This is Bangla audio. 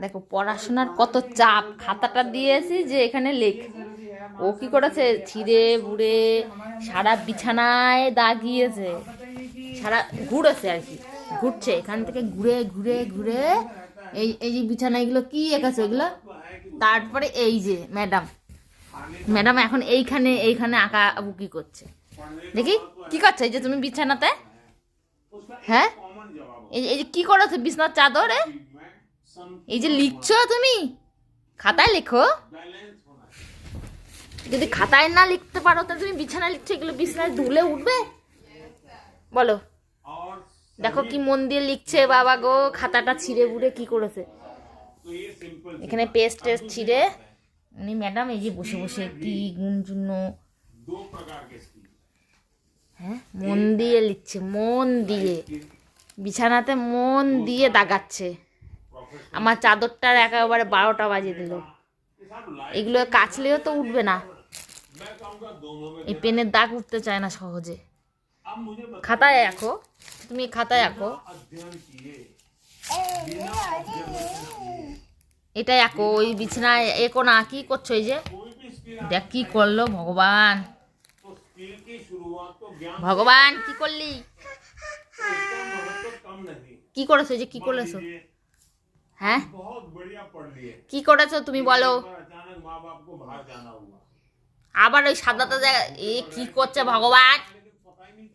দেখো পড়াশোনার কত চাপ, খাতাটা দিয়েছি যে এখানে লেখ। ও কি করেছে, ছিঁড়ে বুড়ে সারা বিছানায় দাগিয়েছে, সারা ঘুরেছে আর কি, ঘুরছে এখান থেকে ঘুরে ঘুরে ঘুরে। এই এই যে বিছানাগুলো কি এঁকেছে এগুলো। তারপরে এই যে ম্যাডাম, ম্যাডাম এখন এইখানে এইখানে আঁকা বুকি করছে। দেখি কি করছে এই যে তুমি বিছানাতে। হ্যাঁ, এই যে কি করেছো বিছানার চাদরে, এই যে লিখছো তুমি, খাতায় লেখো। যদি খাতায় না লিখতে পারো তাহলে তুমি বিছানায় লিখছো, এগুলো বিছানায় ধুলে উঠবে বলো। দেখো কি মন দিয়ে লিখছে বাবা গো, খাতাটা ছিঁড়ে বুড়ে কি করেছে। এখানে পেস্ট টেস্ট ছিঁড়ে উনি ম্যাডাম এই যে বসে বসে কি গুনজন্য, হ্যাঁ মন দিয়ে লিখছে, মন দিয়ে বিছানাতে মন দিয়ে দাগাচ্ছে। আমার চাদরটার একেবারে 12টা বাজিয়ে দিল। এগুলো কাচলেও তো উঠবে না, এই পেনের দাগ উঠতে চায় না সহজে। খাতায় আঁকো, তুমি খাতায় আঁকো, এটাই আঁকো, ওই বিছানায় এঁকো না। কি করছো এই যে, দেখ কি করলো ভগবান, ভগবান কি করলি, কি করেছো যে কি করেছো, হ্যাঁ কি করেছো তুমি বলো। আবার ওই সাদাটা এ কি করছে ভগবান।